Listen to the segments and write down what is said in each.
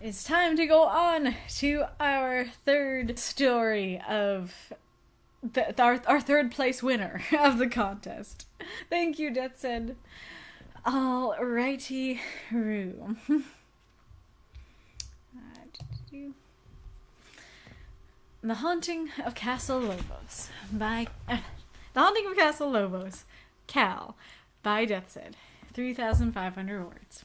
It's time to go on to our third story of our third place winner of the contest. Thank you, Deathshead. Alrighty, Roo. The Haunting of Castle Lovos by The Haunting of Castle Lovos, Cal, by Deathshead. 3,500 words.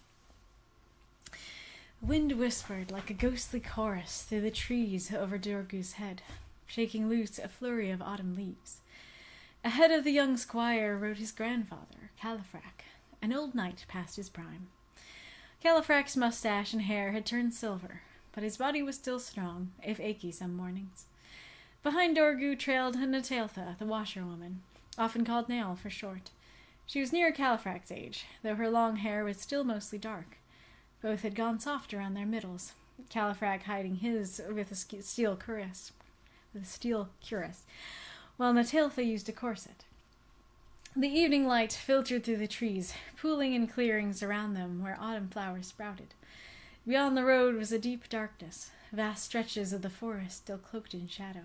Wind whispered like a ghostly chorus through the trees over Dorgu's head, shaking loose a flurry of autumn leaves. Ahead of the young squire rode his grandfather, Califrac, an old knight past his prime. Califrac's mustache and hair had turned silver, but his body was still strong, if achy some mornings. Behind Dorgu trailed Nataltha, the washerwoman, often called Nail for short. She was near Califrac's age, though her long hair was still mostly dark. Both had gone soft around their middles, Califrac hiding his with a steel cuirass, while Nataltha used a corset. The evening light filtered through the trees, pooling in clearings around them where autumn flowers sprouted. Beyond the road was a deep darkness, vast stretches of the forest still cloaked in shadow.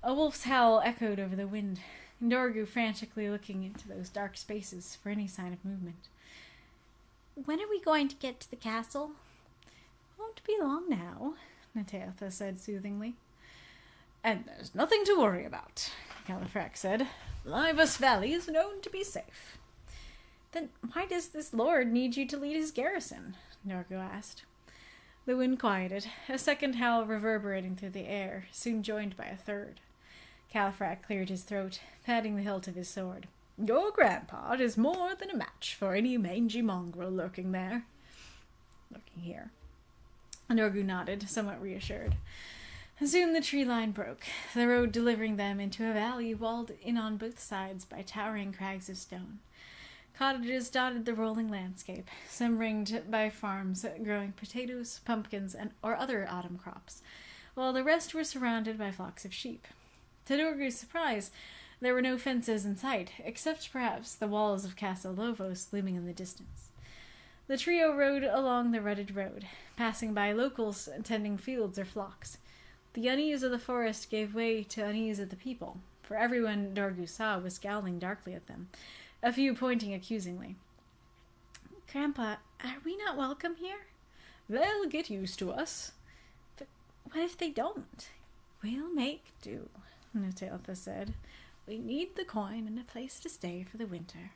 A wolf's howl echoed over the wind, Dorgu frantically looking into those dark spaces for any sign of movement. "When are we going to get to the castle?" "Won't be long now," Nataltha said soothingly. "And there's nothing to worry about," Califrac said. "Livos Valley is known to be safe." "Then why does this lord need you to lead his garrison?" Dorgu asked. The wind quieted, a second howl reverberating through the air, soon joined by a third. Califrac cleared his throat, patting the hilt of his sword. "Your grandpa is more than a match for any mangy mongrel lurking here." Dorgu nodded, somewhat reassured. Soon the tree line broke, the road delivering them into a valley walled in on both sides by towering crags of stone. Cottages dotted the rolling landscape, some ringed by farms growing potatoes, pumpkins, or other autumn crops, while the rest were surrounded by flocks of sheep. To Dorgu's surprise, there were no fences in sight, except perhaps the walls of Castle Lovos looming in the distance. The trio rode along the rutted road, passing by locals tending fields or flocks. The unease of the forest gave way to unease of the people, for everyone Dorgu saw was scowling darkly at them, a few pointing accusingly. "Grandpa, are we not welcome here?" "They'll get used to us." "But what if they don't?" "We'll make do," Nataltha said. "We need the coin and a place to stay for the winter."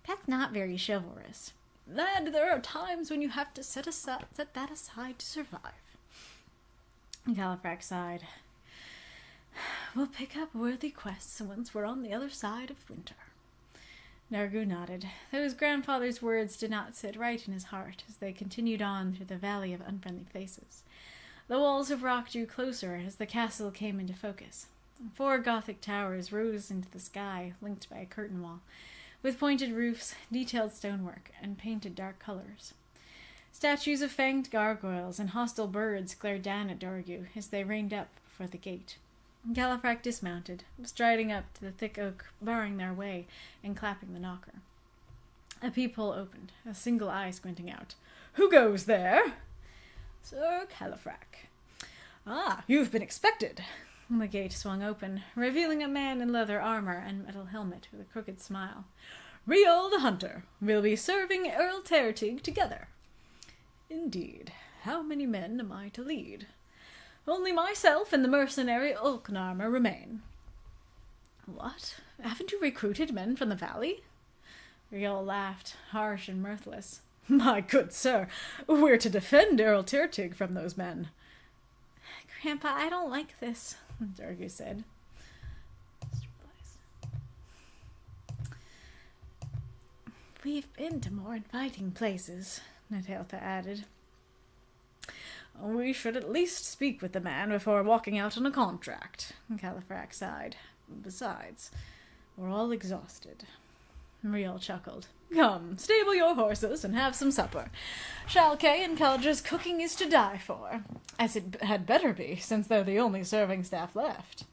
"That's not very chivalrous." "Lad, there are times when you have to set that aside to survive." Califrac sighed. "We'll pick up worthy quests once we're on the other side of winter." Dorgu nodded, though his grandfather's words did not sit right in his heart as they continued on through the valley of unfriendly faces. The walls of rock drew closer as the castle came into focus. 4 Gothic towers rose into the sky, linked by a curtain wall, with pointed roofs, detailed stonework, and painted dark colors. Statues of fanged gargoyles and hostile birds glared down at Dorgu as they reined up before the gate. Califrac dismounted, striding up to the thick oak barring their way and clapping the knocker. A peephole opened, a single eye squinting out. "Who goes there?" "Sir Califrac." "Ah, you've been expected." The gate swung open, revealing a man in leather armor and metal helmet with a crooked smile. "Riel the Hunter. We'll be serving Earl Tertig together." "Indeed. How many men am I to lead?" "Only myself and the mercenary Ulknarmer remain." "What? Haven't you recruited men from the valley?" Riel laughed, harsh and mirthless. "My good sir, we're to defend Earl Tertig from those men." "Grandpa, I don't like this," Dorgu said. "We've been to more inviting places," Nataltha added. "We should at least speak with the man before walking out on a contract," Califrac sighed. "Besides, we're all exhausted." Riel chuckled. "Come, stable your horses and have some supper. Shalkay and Kelger's cooking is to die for, as it had better be, since they're the only serving staff left."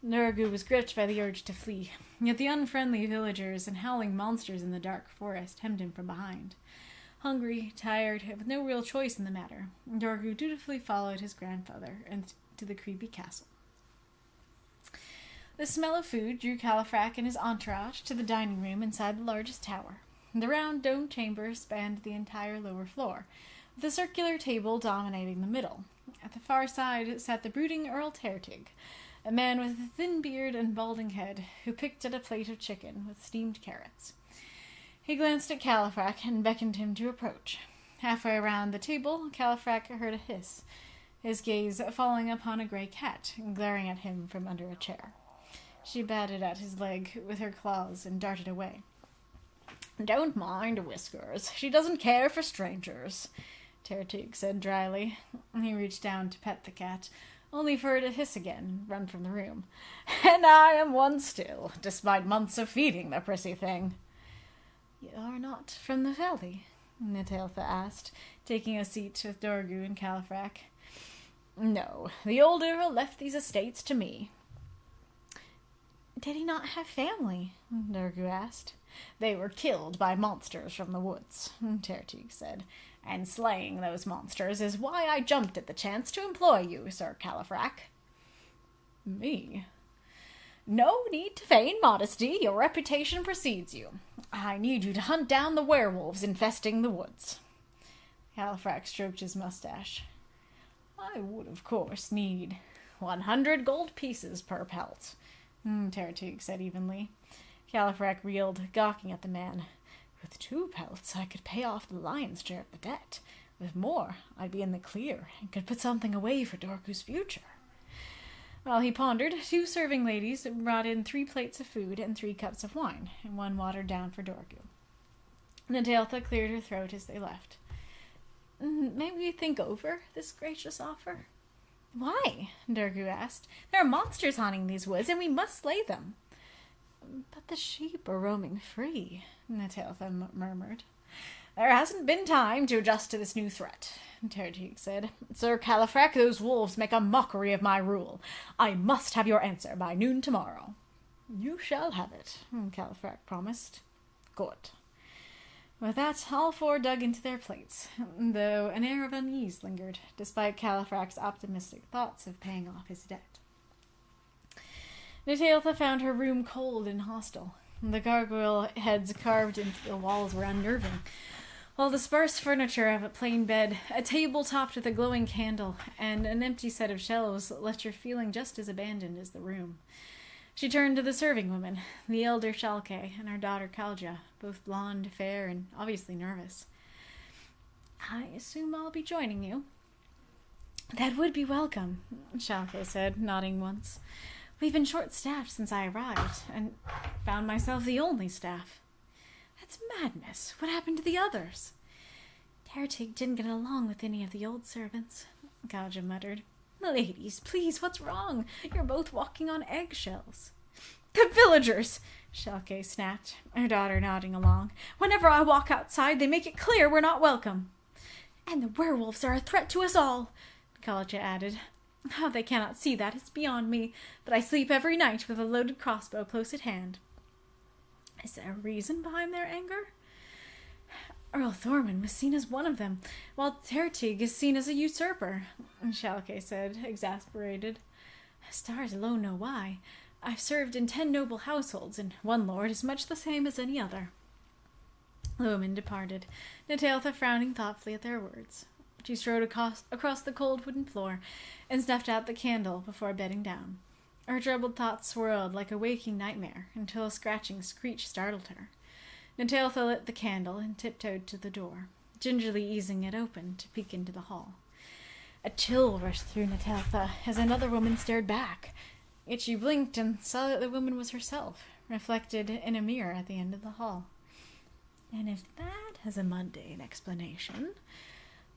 Dorgu was gripped by the urge to flee, yet the unfriendly villagers and howling monsters in the dark forest hemmed him from behind. Hungry, tired, with no real choice in the matter, Dorgu dutifully followed his grandfather into the creepy castle. The smell of food drew Califrac and his entourage to the dining room inside the largest tower. The round domed chamber spanned the entire lower floor, with a circular table dominating the middle. At the far side sat the brooding Earl Tertig, a man with a thin beard and balding head, who picked at a plate of chicken with steamed carrots. He glanced at Califrac and beckoned him to approach. Halfway around the table, Califrac heard a hiss, his gaze falling upon a grey cat, glaring at him from under a chair. She batted at his leg with her claws and darted away. "Don't mind Whiskers. She doesn't care for strangers," Tertig said dryly. He reached down to pet the cat, only for her to hiss again and run from the room. "And I am one still, despite months of feeding the prissy thing." "You are not from the valley?" Nataltha asked, taking a seat with Dorgu and Califrac. "No, the old Earl left these estates to me." "Did he not have family?" Dorgu asked. "They were killed by monsters from the woods," Tertig said. "And slaying those monsters is why I jumped at the chance to employ you, Sir Califrac." "Me?" "No need to feign modesty. Your reputation precedes you. I need you to hunt down the werewolves infesting the woods." Califrac stroked his mustache. "I would, of course, need 100 gold pieces per pelt," Tertig said evenly. Califrac reeled, gawking at the man. "With 2 pelts, I could pay off the lion's share of the debt. With more, I'd be in the clear and could put something away for Dorgu's future." While he pondered, 2 serving ladies brought in 3 plates of food and 3 cups of wine, and 1 watered down for Dorgu. Nataltha cleared her throat as they left. "May we think over this gracious offer?" "Why?" Dorgu asked. "There are monsters haunting these woods, and we must slay them." "But the sheep are roaming free," Nataltha murmured. "There hasn't been time to adjust to this new threat," Tertig said. "Sir Califrac, those wolves make a mockery of my rule. I must have your answer by noon tomorrow." "You shall have it," Califrac promised. "Good." With that, all 4 dug into their plates, though an air of unease lingered, despite Califrac's optimistic thoughts of paying off his debt. Nataltha found her room cold and hostile. The gargoyle heads carved into the walls were unnerving, while the sparse furniture of a plain bed, a table topped with a glowing candle, and an empty set of shelves left her feeling just as abandoned as the room. She turned to the serving women, the elder Shalke and her daughter Kalja, both blonde, fair, and obviously nervous. "I assume I'll be joining you." "That would be welcome," Shalke said, nodding once. "We've been short-staffed since I arrived, and found myself the only staff." "That's madness. What happened to the others?" "Tertig didn't get along with any of the old servants," Kalja muttered. "Ladies, please, what's wrong? You're both walking on eggshells." "The villagers!" Shalke snapped, her daughter nodding along. "Whenever I walk outside, they make it clear we're not welcome." "And the werewolves are a threat to us all," Kalja added. "How they cannot see that is beyond me, but I sleep every night with a loaded crossbow close at hand." "Is there a reason behind their anger?" "Earl Thorman was seen as one of them, while Tertig is seen as a usurper," Shalke said, exasperated. "Stars alone know why. I've served in 10 noble households, and one lord is much the same as any other." The women departed, Nataltha frowning thoughtfully at their words. She strode across the cold wooden floor and snuffed out the candle before bedding down. Her troubled thoughts swirled like a waking nightmare until a scratching screech startled her. Nataltha lit the candle and tiptoed to the door, gingerly easing it open to peek into the hall. A chill rushed through Nataltha as another woman stared back. Yet she blinked and saw that the woman was herself, reflected in a mirror at the end of the hall. And if that has a mundane explanation...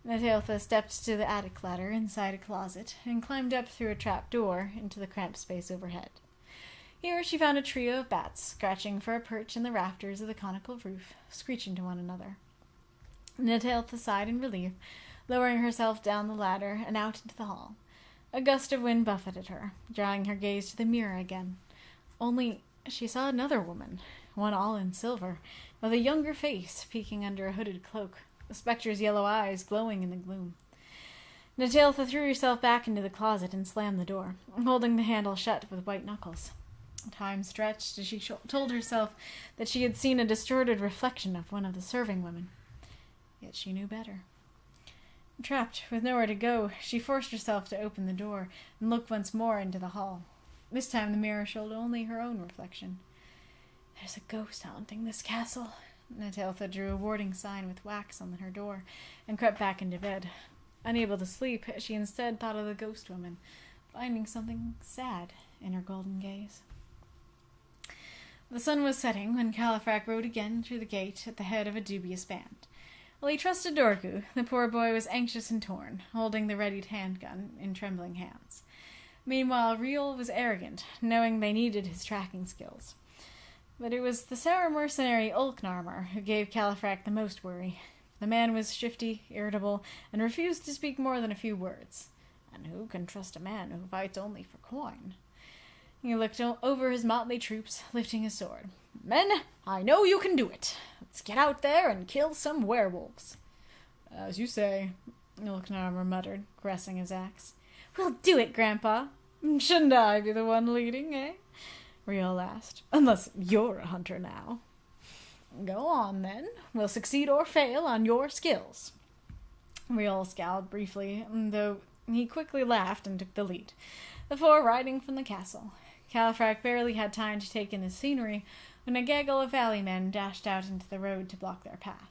Nataltha stepped to the attic ladder inside a closet and climbed up through a trap door into the cramped space overhead. Here she found a trio of bats scratching for a perch in the rafters of the conical roof, screeching to one another. Nataltha sighed in relief, lowering herself down the ladder and out into the hall. A gust of wind buffeted her, drawing her gaze to the mirror again. Only she saw another woman, one all in silver, with a younger face peeking under a hooded cloak. the spectre's yellow eyes glowing in the gloom. Nataltha threw herself back into the closet and slammed the door, holding the handle shut with white knuckles. Time stretched as she told herself that she had seen a distorted reflection of one of the serving women. Yet she knew better. Trapped, with nowhere to go, she forced herself to open the door and look once more into the hall. This time the mirror showed only her own reflection. "There's a ghost haunting this castle." Nataltha drew a warning sign with wax on her door and crept back into bed. Unable to sleep, she instead thought of the ghost woman, finding something sad in her golden gaze. The sun was setting when Califrac rode again through the gate at the head of a dubious band. While he trusted Dorgu, the poor boy was anxious and torn, holding the readied handgun in trembling hands. Meanwhile, Riol was arrogant, knowing they needed his tracking skills. But it was the sour mercenary Ulknarmer who gave Califrac the most worry. The man was shifty, irritable, and refused to speak more than a few words. And who can trust a man who fights only for coin? He looked over his motley troops, lifting his sword. "Men, I know you can do it. Let's get out there and kill some werewolves." "As you say," Ulknarmer muttered, caressing his axe. "We'll do it, Grandpa." "Shouldn't I be the one leading, eh?" Riol asked. "Unless you're a hunter now." "Go on, then. We'll succeed or fail on your skills." Riol scowled briefly, though he quickly laughed and took the lead, the four riding from the castle. Califrac barely had time to take in the scenery when a gaggle of valley men dashed out into the road to block their path.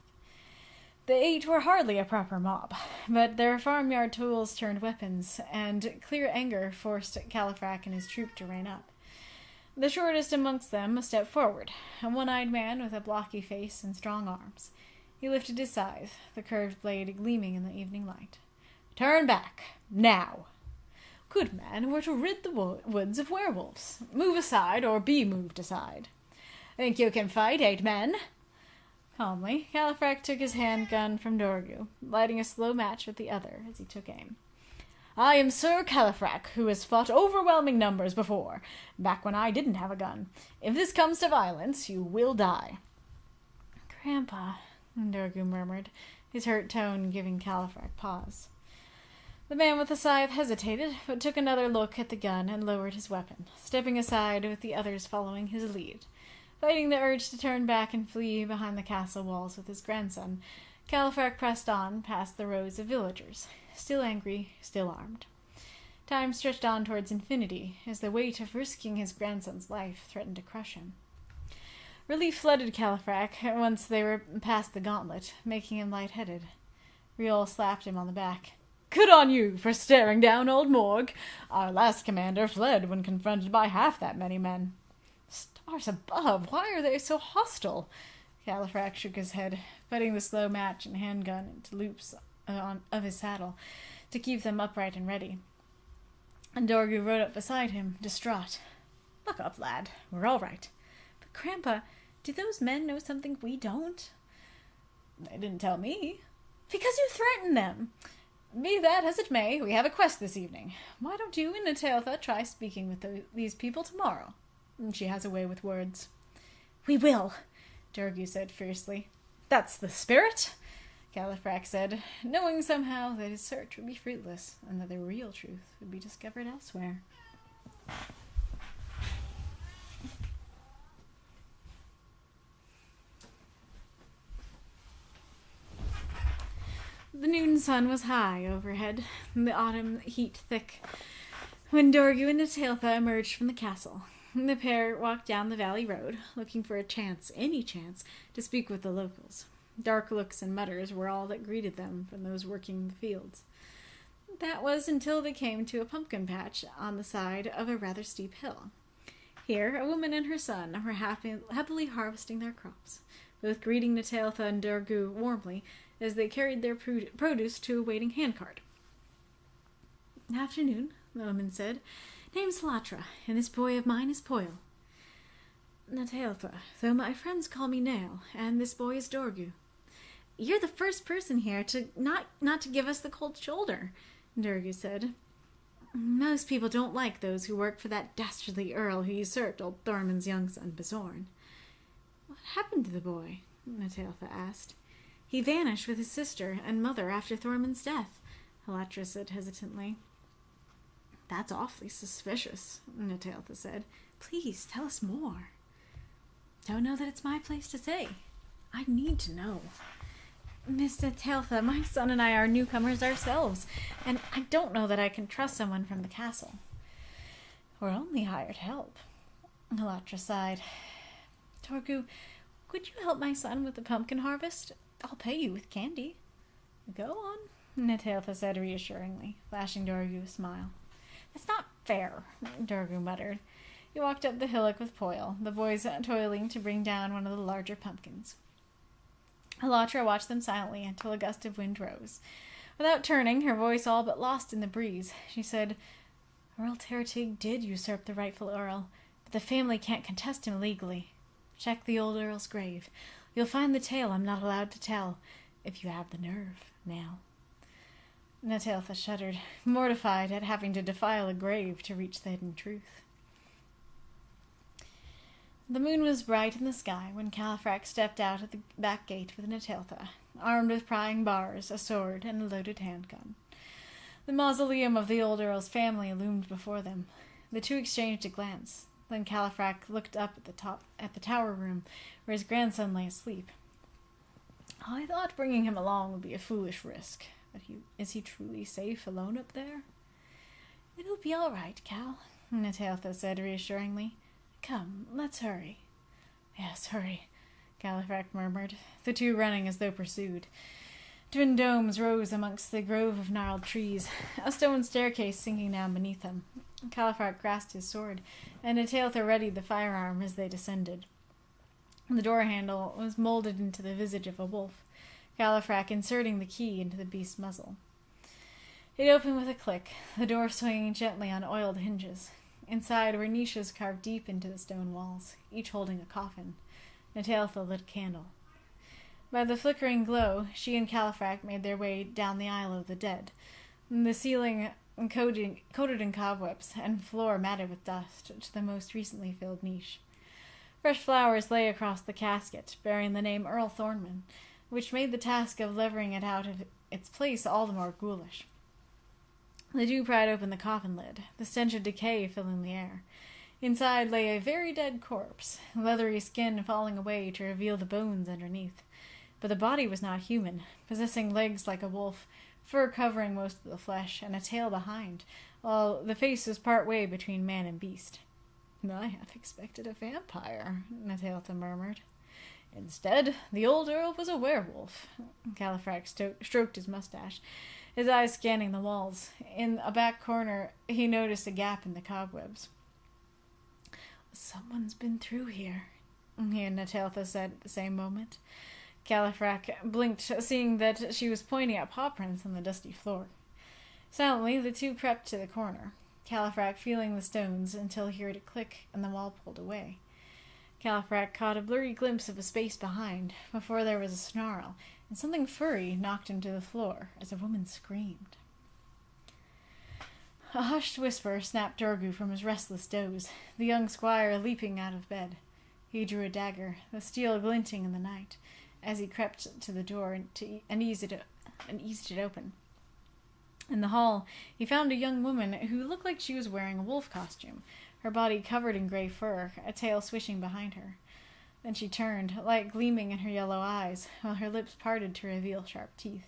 The 8 were hardly a proper mob, but their farmyard tools turned weapons, and clear anger forced Califrac and his troop to rein up. The shortest amongst them stepped forward, a one-eyed man with a blocky face and strong arms. He lifted his scythe, the curved blade gleaming in the evening light. "Turn back, now!" "Good man, we're to rid the woods of werewolves. Move aside, or be moved aside." "Think you can fight, 8 men?" Calmly, Califrac took his handgun from Dorgu, lighting a slow match with the other as he took aim. "I am Sir Califrac, who has fought overwhelming numbers before, back when I didn't have a gun. If this comes to violence, you will die." "Grandpa," Dorgu murmured, his hurt tone giving Califrac pause. The man with the scythe hesitated, but took another look at the gun and lowered his weapon, stepping aside with the others following his lead. Fighting the urge to turn back and flee behind the castle walls with his grandson, Califrac pressed on past the rows of villagers, still angry, still armed. Time stretched on towards infinity, as the weight of risking his grandson's life threatened to crush him. Relief flooded Califrac once they were past the gauntlet, making him lightheaded. Riol slapped him on the back. "Good on you for staring down old Morg. Our last commander fled when confronted by half that many men." "Stars above, why are they so hostile?" Califrac shook his head, putting the slow match and handgun into loops of his saddle to keep them upright and ready. And Dorgu rode up beside him, distraught. "Buck up, lad. We're all right." "But, Grandpa, do those men know something we don't?" "They didn't tell me." "Because you threatened them." "Be that as it may, we have a quest this evening. Why don't you and Nataltha try speaking with these people tomorrow? She has a way with words." "We will," Dorgu said fiercely. "That's the spirit," Califrac said, knowing somehow that his search would be fruitless and that the real truth would be discovered elsewhere. The noon sun was high overhead, and the autumn heat thick, when Dorgu and Nataltha emerged from the castle. The pair walked down the valley road, looking for a chance, any chance, to speak with the locals. Dark looks and mutters were all that greeted them from those working the fields. That was until they came to a pumpkin patch on the side of a rather steep hill. Here, a woman and her son were happily harvesting their crops, both greeting Nataltha and Dorgu warmly as they carried their produce to a waiting handcart. "Afternoon," the woman said. "Name's Latra, and this boy of mine is Poil." "Nataltha, though my friends call me Nail, and this boy is Dorgu." "You're the first person here to not to give us the cold shoulder," Dorgu said. "Most people don't like those who work for that dastardly earl who usurped old Thormund's young son, Bezorn." "What happened to the boy?" Nataltha asked. He vanished with his sister and mother after Thormund's death, Halatra said hesitantly. That's awfully suspicious, Nataltha said. Please, tell us more. Don't know that it's my place to say. I need to know. Miss Nataltha, my son and I are newcomers ourselves, and I don't know that I can trust someone from the castle. We're only hired help. Halatra sighed. Torgu, could you help my son with the pumpkin harvest? I'll pay you with candy. Go on, Nataltha said reassuringly, flashing Dorgu a smile. That's not fair, Dorgu muttered. He walked up the hillock with Poyle, the boys toiling to bring down one of the larger pumpkins. Halatra watched them silently until a gust of wind rose. Without turning, her voice all but lost in the breeze, she said, Earl Tertig did usurp the rightful Earl, but the family can't contest him legally. Check the old Earl's grave. You'll find the tale I'm not allowed to tell, if you have the nerve, now. Nataltha shuddered, mortified at having to defile a grave to reach the hidden truth. The moon was bright in the sky when Califrac stepped out at the back gate with Nataltha, armed with prying bars, a sword, and a loaded handgun. The mausoleum of the old Earl's family loomed before them. The two exchanged a glance. Then Califrac looked up at the tower room, where his grandson lay asleep. I thought bringing him along would be a foolish risk, but is he truly safe alone up there? It'll be all right, Cal, Nataltha said reassuringly. Come, let's hurry. Yes, hurry, Califrac murmured, the two running as though pursued. Twin domes rose amongst the grove of gnarled trees, a stone staircase sinking down beneath them. Califrac grasped his sword, and Nataltha readied the firearm as they descended. The door handle was molded into the visage of a wolf, Califrac inserting the key into the beast's muzzle. It opened with a click, the door swinging gently on oiled hinges. Inside were niches carved deep into the stone walls, each holding a coffin. Nataltha lit a candle. By the flickering glow, she and Califrac made their way down the aisle of the dead, the ceiling coated in cobwebs and floor matted with dust to the most recently filled niche. Fresh flowers lay across the casket, bearing the name Earl Thornman, which made the task of levering it out of its place all the more ghoulish. The Jew pried open the coffin lid, the stench of decay filling the air. Inside lay a very dead corpse, leathery skin falling away to reveal the bones underneath. But the body was not human, possessing legs like a wolf, fur covering most of the flesh, and a tail behind, while the face was part way between man and beast. I half expected a vampire, Nataltha murmured. Instead, the old Earl was a werewolf. Califrac stroked his mustache, his eyes scanning the walls. In a back corner, he noticed a gap in the cobwebs. Someone's been through here, he and Nataltha said at the same moment. Califrac blinked, seeing that she was pointing at paw prints on the dusty floor. Silently, the two crept to the corner, Califrac feeling the stones until he heard a click and the wall pulled away. Califrac caught a blurry glimpse of a space behind, before there was a snarl, and something furry knocked him to the floor as a woman screamed. A hushed whisper snapped Dorgu from his restless doze, the young squire leaping out of bed. He drew a dagger, the steel glinting in the night, as he crept to the door and eased it open. In the hall, he found a young woman who looked like she was wearing a wolf costume, her body covered in gray fur, a tail swishing behind her. Then she turned, light gleaming in her yellow eyes, while her lips parted to reveal sharp teeth.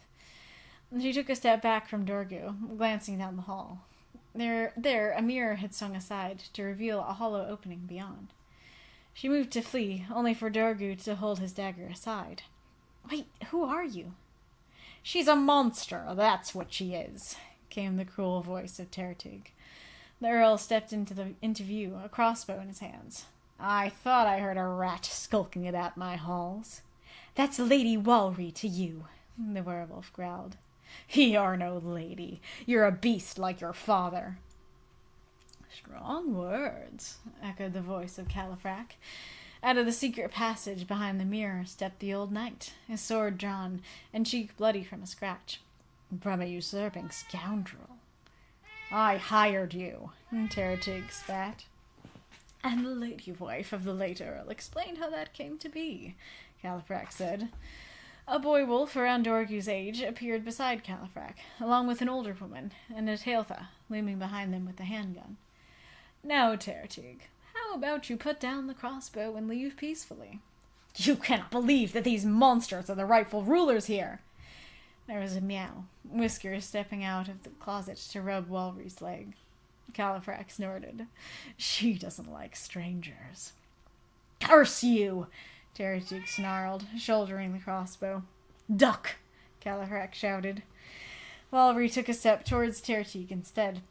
She took a step back from Dorgu, glancing down the hall. There, a mirror had swung aside to reveal a hollow opening beyond. She moved to flee, only for Dorgu to hold his dagger aside. Wait, who are you? She's a monster, that's what she is, came the cruel voice of Tertig. The Earl stepped into view, a crossbow in his hands. I thought I heard a rat skulking about my halls. That's Lady Walry to you, the werewolf growled. You're no lady. You're a beast like your father. Strong words, echoed the voice of Califrac. Out of the secret passage behind the mirror stepped the old knight, his sword drawn, and cheek bloody from a scratch. From a usurping scoundrel. I hired you, Tertig spat. And the lady wife of the late Earl explained how that came to be, Califrac said. A boy wolf around Dorgu's age appeared beside Califrac, along with an older woman, and a Tailtha looming behind them with a handgun. "Now, Tertig, how about you put down the crossbow and leave peacefully?" "You cannot believe that these monsters are the rightful rulers here!" There was a meow, Whisker stepping out of the closet to rub Walry's leg. Califrac snorted. "She doesn't like strangers." "Curse you!" Tertig snarled, shouldering the crossbow. "Duck!" Califrac shouted. Walry took a step towards Tertig instead.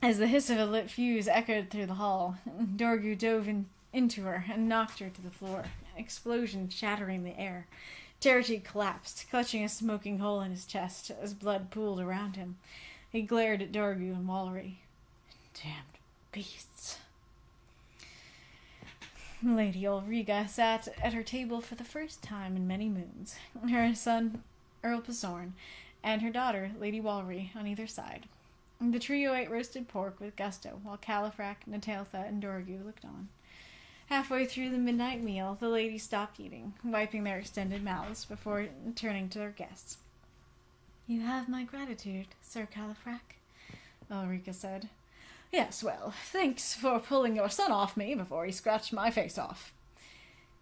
As the hiss of a lit fuse echoed through the hall, Dorgu dove into her and knocked her to the floor, an explosion shattering the air. Tertig collapsed, clutching a smoking hole in his chest as blood pooled around him. He glared at Dorgu and Walry. "Damned beasts." Lady Ulriga sat at her table for the first time in many moons, her son, Earl Pasorn, and her daughter, Lady Walry, on either side. The trio ate roasted pork with gusto, while Califrac, Nataltha, and Dorgu looked on. Halfway through the midnight meal, the ladies stopped eating, wiping their extended mouths before turning to their guests. "You have my gratitude, Sir Califrac," Ulrica said. "Yes, well, thanks for pulling your son off me before he scratched my face off."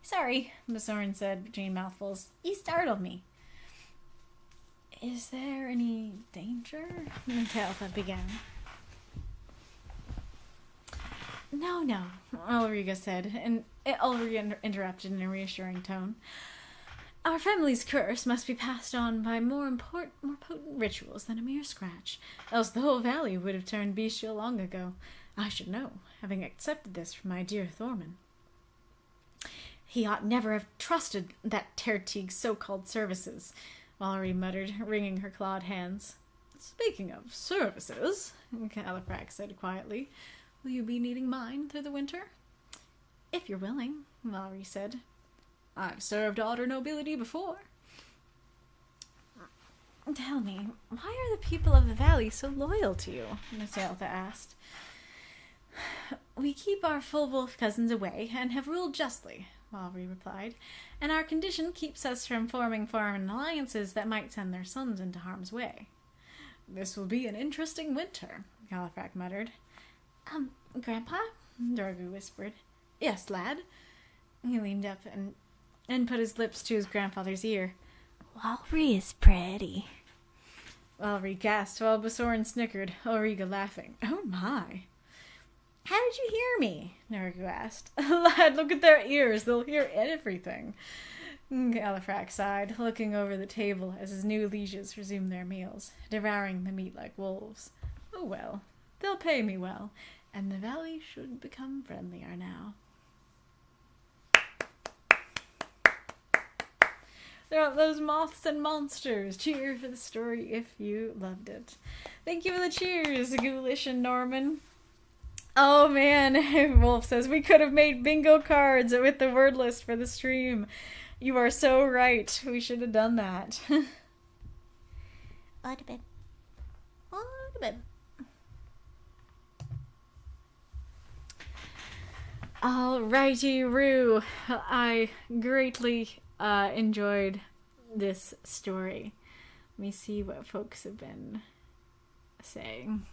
"Sorry," Pasorn said between mouthfuls. "You startled me." "Is there any danger?" Nataltha began. No, Ulriga said, and Ulriga interrupted in a reassuring tone. "Our family's curse must be passed on by more potent rituals than a mere scratch, else the whole valley would have turned bestial long ago. I should know, having accepted this from my dear Thorman." "He ought never have trusted that Tertig's so-called services," Walry muttered, wringing her clawed hands. "Speaking of services," Califrac said quietly, "will you be needing mine through the winter?" "If you're willing," Walry said. "I've served otter nobility before." "Tell me, why are the people of the valley so loyal to you?" Nataltha asked. "We keep our full wolf cousins away and have ruled justly," Walry replied, "and our condition keeps us from forming foreign alliances that might send their sons into harm's way." "This will be an interesting winter," Califrac muttered. Grandpa?" Dorgu whispered. "Yes, lad." He leaned up and put his lips to his grandfather's ear. "Walry is pretty." Walry gasped while Pasorn snickered, Ulriga laughing. "Oh my." "How did you hear me?" Dorgu asked. "Lad, look at their ears. They'll hear everything." Califrac sighed, looking over the table as his new lieges resumed their meals, devouring the meat like wolves. "Oh well, they'll pay me well, and the valley should become friendlier now." There are those moths and monsters. Cheer for the story if you loved it. Thank you for the cheers, Ghoulish and Norman. Oh man, Wolf says, we could have made bingo cards with the word list for the stream. You are so right. We should have done that. Alrighty, Roo. I greatly enjoyed this story. Let me see what folks have been saying.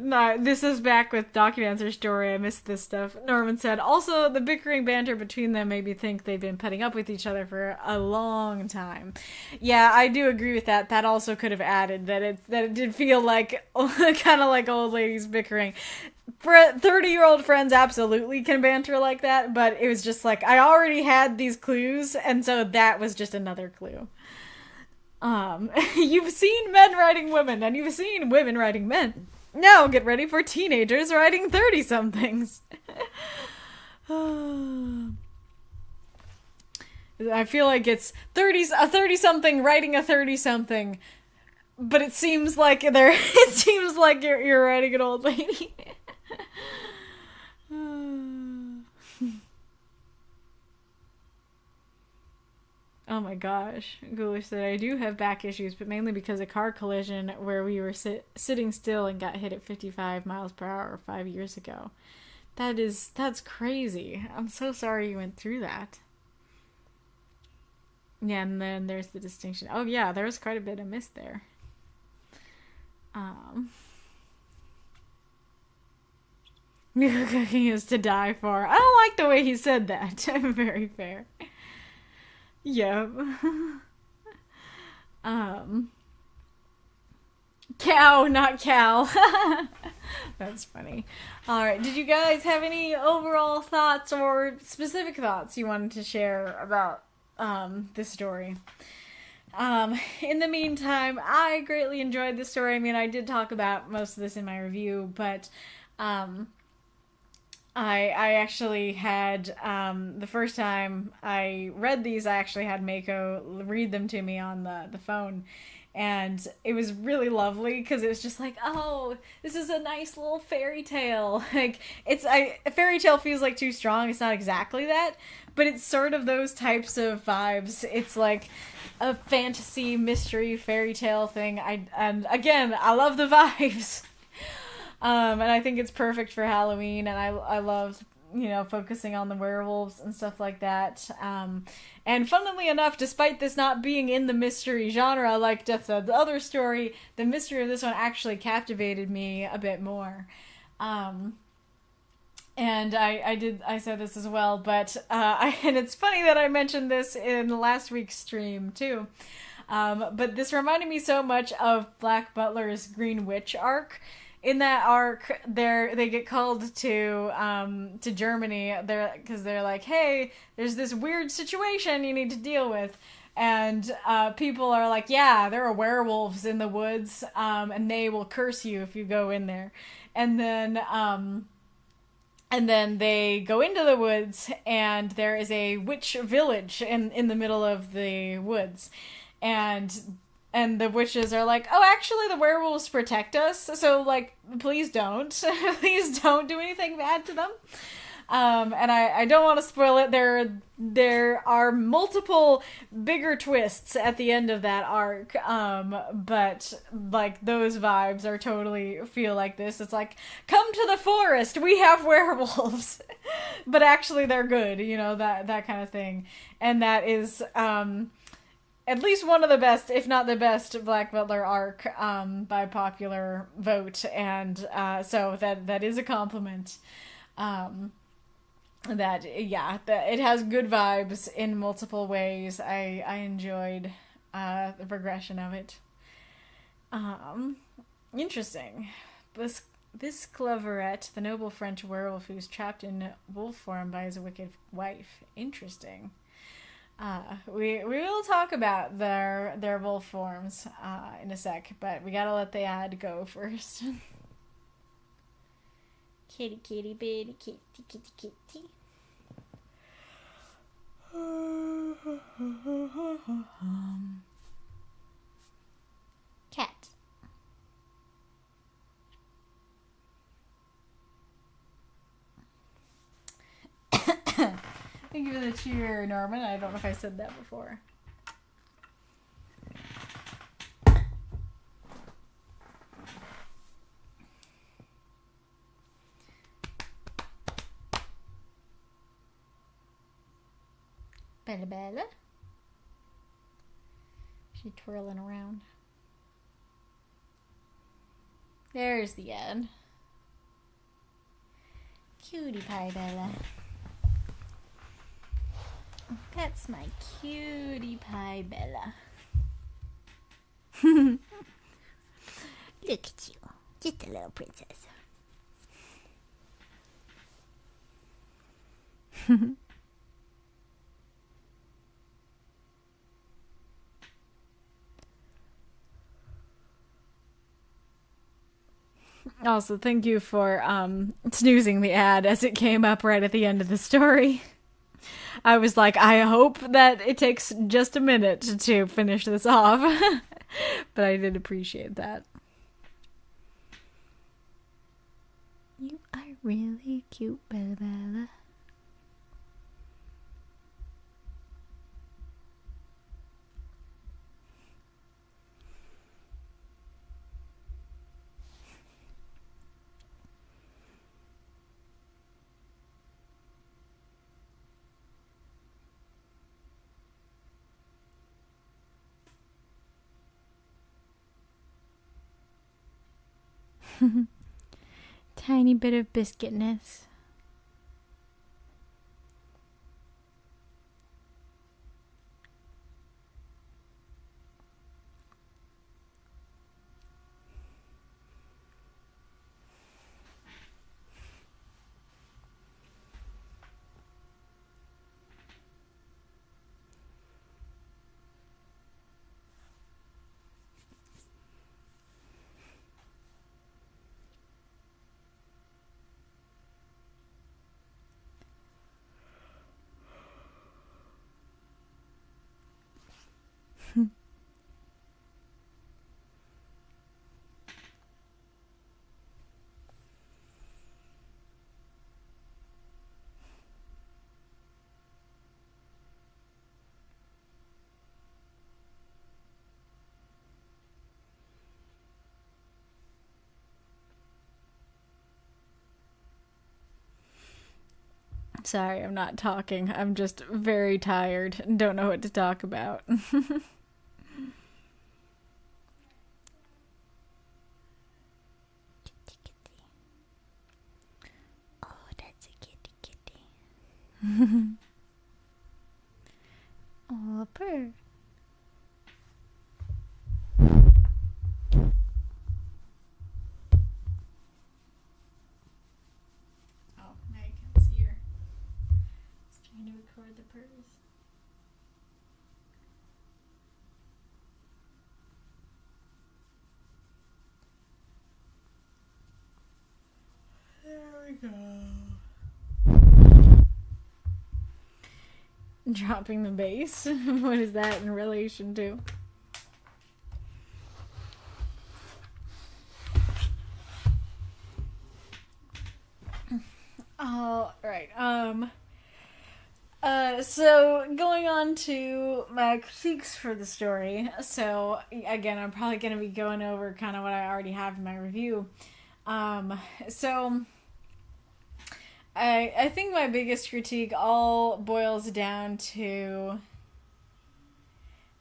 No, this is back with Documancer story. I missed this stuff. Norman said, also, the bickering banter between them made me think they've been putting up with each other for a long time. Yeah, I do agree with that. That also could have added that it did feel like kind of like old ladies bickering. 30-year-old friends absolutely can banter like that, but it was just like I already had these clues, and so that was just another clue. You've seen men writing women, and you've seen women writing men. Now get ready for teenagers writing 30-somethings. I feel like it's a 30-something writing a 30-something, but it seems like you're writing an old lady. Oh my gosh. Ghoulish said, I do have back issues, but mainly because a car collision where we were sitting still and got hit at 55 miles per hour 5 years ago. That's crazy. I'm so sorry you went through that. Yeah, and then there's the distinction. Oh yeah, there was quite a bit of mist there. Cooking is to die for. I don't like the way he said that. Very fair. Yep. Cow, not Cal. That's funny. Alright, did you guys have any overall thoughts or specific thoughts you wanted to share about this story? In the meantime, I greatly enjoyed the story. I mean, I did talk about most of this in my review, but I actually had, the first time I read these, I actually had Mako read them to me on the phone. And it was really lovely because it was just like, oh, this is a nice little fairy tale. Like, a fairy tale feels like too strong. It's not exactly that, but it's sort of those types of vibes. It's like a fantasy, mystery, fairy tale thing. And again, I love the vibes. And I think it's perfect for Halloween, and I love, focusing on the werewolves and stuff like that. And funnily enough, despite this not being in the mystery genre like Deathshead, the other story, the mystery of this one actually captivated me a bit more. And I said this as well, but and it's funny that I mentioned this in last week's stream too. But this reminded me so much of Black Butler's Green Witch arc. In that arc, they get called to Germany. Because they're like, hey, there's this weird situation you need to deal with, and people are like, yeah, there are werewolves in the woods, and they will curse you if you go in there. And then they go into the woods, and there is a witch village in the middle of the woods, and the witches are like, oh, actually, the werewolves protect us, so, like, please don't. Please don't do anything bad to them. And I don't want to spoil it. There are multiple bigger twists at the end of that arc, but, like, those vibes are totally feel like this. It's like, come to the forest, we have werewolves. But actually, they're good, that kind of thing. And that is, at least one of the best, if not the best, Black Butler arc by popular vote, and so that is a compliment. That it has good vibes in multiple ways. I enjoyed the progression of it. Interesting. This Cleverette, the noble French werewolf who's trapped in wolf form by his wicked wife. Interesting. We will talk about their wolf forms in a sec, but we gotta let the ad go first. Kitty, kitty, bitty, kitty, kitty, kitty. Cat. Thank you for the cheer, Norman. I don't know if I said that before. Bella Bella. She's twirling around. There's the end. Cutie pie Bella. That's my cutie pie Bella. Look at you. Just a little princess. Also, thank you for snoozing the ad as it came up right at the end of the story. I was like, I hope that it takes just a minute to finish this off. But I did appreciate that. You are really cute, Bella Bella. Tiny bit of biscuitness. Sorry, I'm not talking. I'm just very tired and don't know what to talk about. Oh, that's a kitty. Oh, purr. Oh, now you can see her. It's trying to record the purrs. There we go. Dropping the bass. What is that in relation to? Oh, right. So going on to my critiques for the story. So again, I'm probably going to be going over kind of what I already have in my review. So I think my biggest critique all boils down to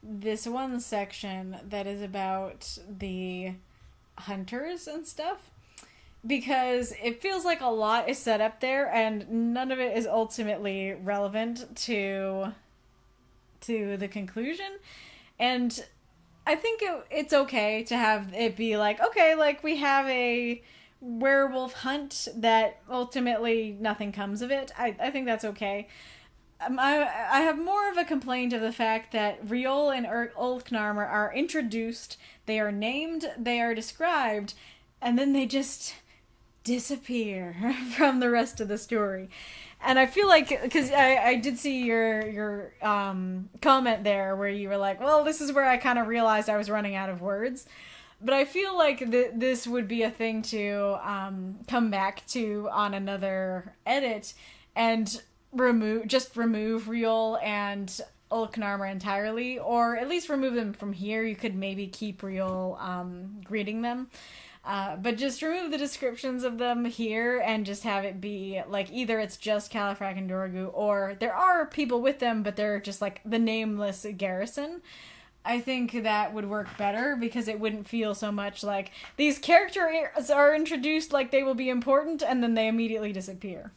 this one section that is about the hunters and stuff. Because it feels like a lot is set up there and none of it is ultimately relevant to the conclusion. And I think it's okay to have it be like, okay, like we have a werewolf hunt that ultimately nothing comes of it. I think that's okay. I have more of a complaint of the fact that Riol and Ulknarmer are introduced, they are named, they are described, and then they just disappear from the rest of the story. And I feel like, because I did see your comment there where you were like, well, this is where I kind of realized I was running out of words. But I feel like this would be a thing to come back to on another edit and remove Riol and Ulknarmer entirely, or at least remove them from here. You could maybe keep Riol greeting them. But just remove the descriptions of them here and just have it be like either it's just Califrac and Dorgu, or there are people with them, but they're just like the nameless garrison. I think that would work better because it wouldn't feel so much like these characters are introduced like they will be important and then they immediately disappear.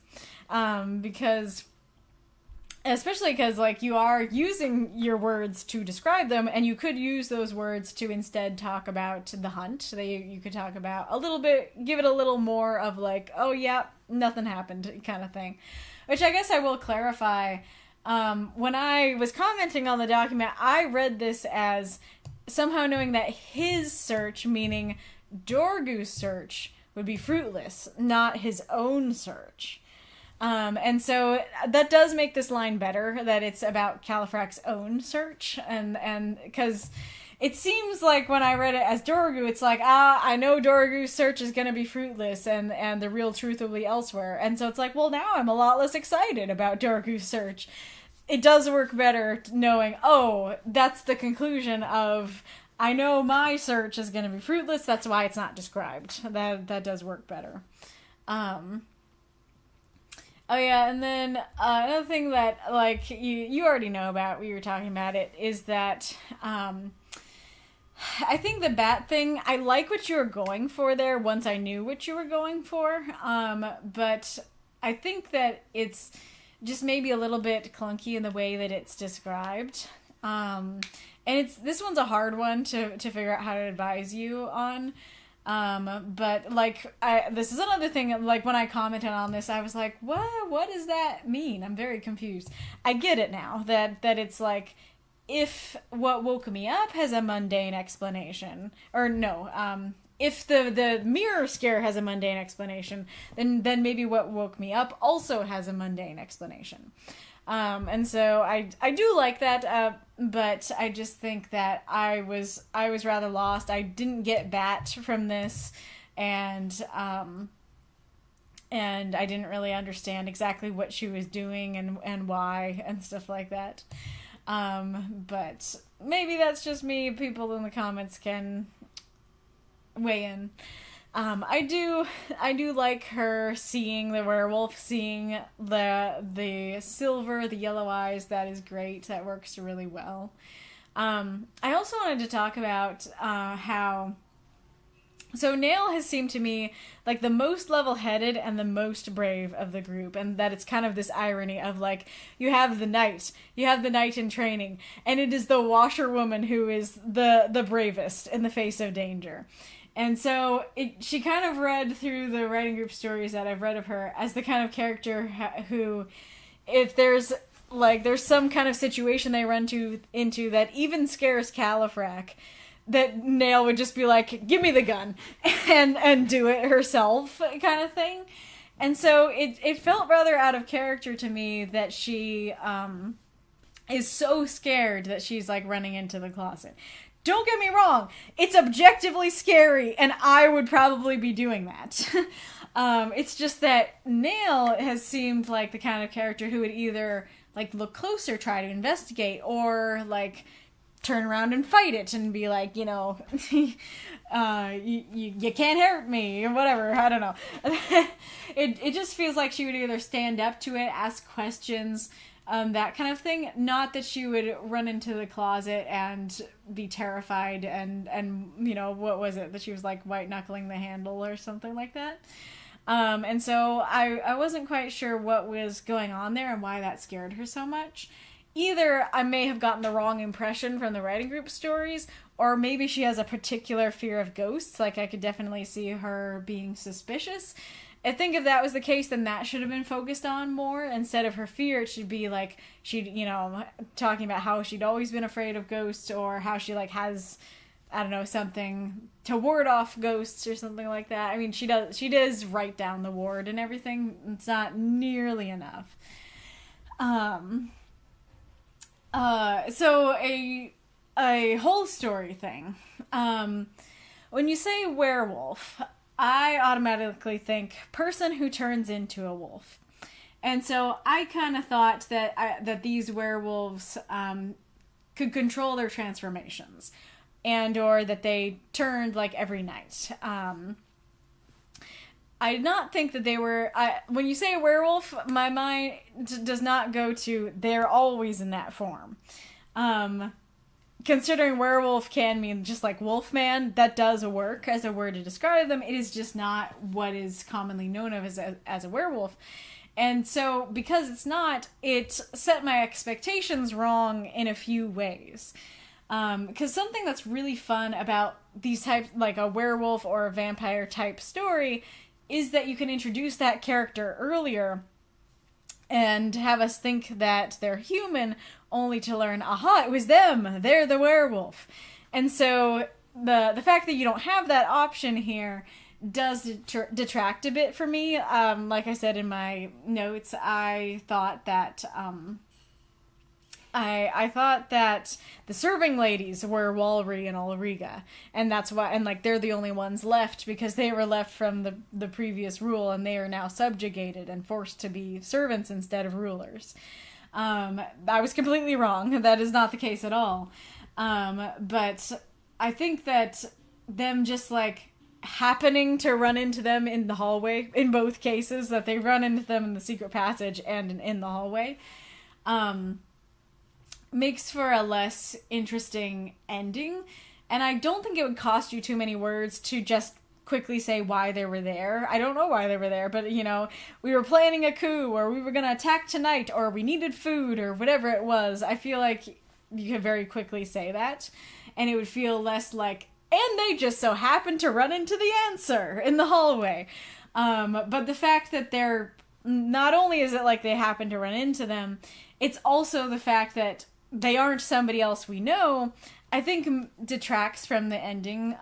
Especially because, like, you are using your words to describe them, and you could use those words to instead talk about the hunt. You could talk about a little bit, give it a little more of, like, oh, yeah, nothing happened kind of thing. Which I guess I will clarify. When I was commenting on the document, I read this as somehow knowing that his search, meaning Dorgu's search, would be fruitless, not his own search. And so that does make this line better, that it's about Califrac's own search, and because it seems like when I read it as Dorgu, it's like, I know Dorgu's search is going to be fruitless, and the real truth will be elsewhere, and so it's like, well, now I'm a lot less excited about Dorgu's search. It does work better knowing, oh, that's the conclusion of, I know my search is going to be fruitless, that's why it's not described. That does work better. Oh yeah, and then another thing that, like, you already know about, we were talking about it, is that I think the bat thing, I like what you were going for there once I knew what you were going for. But I think that it's just maybe a little bit clunky in the way that it's described. And this one's a hard one to figure out how to advise you on. But like, this is another thing, like when I commented on this, I was like, what does that mean? I'm very confused. I get it now that it's like, if what woke me up has a mundane explanation, or no, if the mirror scare has a mundane explanation, then maybe what woke me up also has a mundane explanation. And so I do like that, but I just think that I was rather lost. I didn't get Bat from this, and I didn't really understand exactly what she was doing and why and stuff like that. But maybe that's just me. People in the comments can weigh in. I do like her seeing the werewolf, seeing the silver, the yellow eyes. That is great. That works really well. I also wanted to talk about how... So Nail has seemed to me like the most level-headed and the most brave of the group, and that it's kind of this irony of like, you have the knight in training, and it is the washerwoman who is the bravest in the face of danger. And so she kind of read through the writing group stories that I've read of her as the kind of character who, if there's some kind of situation they run into that even scares Califrac, that Nail would just be like, give me the gun, and do it herself, kind of thing. And so it felt rather out of character to me that she is so scared that she's like running into the closet. Don't get me wrong, it's objectively scary, and I would probably be doing that. It's just that Nail has seemed like the kind of character who would either like look closer, try to investigate, or like turn around and fight it and be like, you can't hurt me, or whatever, I don't know. It just feels like she would either stand up to it, ask questions, that kind of thing. Not that she would run into the closet and be terrified and what was it? That she was like white knuckling the handle or something like that. And so I wasn't quite sure what was going on there and why that scared her so much. Either I may have gotten the wrong impression from the writing group stories, or maybe she has a particular fear of ghosts. Like, I could definitely see her being suspicious. I think if that was the case, then that should have been focused on more. Instead of her fear, it should be like she'd, talking about how she'd always been afraid of ghosts, or how she like has, I don't know, something to ward off ghosts or something like that. I mean, she does write down the ward and everything. It's not nearly enough. So a whole story thing. When you say werewolf, I automatically think person who turns into a wolf. And so I kind of thought that these werewolves could control their transformations, and or that they turned like every night. I did not think that they were... when you say a werewolf, my mind does not go to they're always in that form. Considering werewolf can mean just like wolfman, that does work as a word to describe them. It is just not what is commonly known of as a werewolf. And so, because it's not, it set my expectations wrong in a few ways. Because something that's really fun about these types, like a werewolf or a vampire type story, is that you can introduce that character earlier and have us think that they're human, only to learn, aha, it was them, they're the werewolf. And so the fact that you don't have that option here does detract a bit for me. Like I said in my notes, I thought that I thought that the serving ladies were Walry and Ulriga, and that's why, and like they're the only ones left because they were left from the previous rule, and they are now subjugated and forced to be servants instead of rulers. I was completely wrong. That is not the case at all. But I think that them just like happening to run into them in the hallway, in both cases, that they run into them in the secret passage and in the hallway, makes for a less interesting ending. And I don't think it would cost you too many words to just quickly say why they were there. I don't know why they were there, but, you know, we were planning a coup, or we were going to attack tonight, or we needed food, or whatever it was. I feel like you could very quickly say that, and it would feel less like, and they just so happened to run into the answer in the hallway. But the fact that they're, not only is it like they happen to run into them, it's also the fact that they aren't somebody else we know, I think detracts from the ending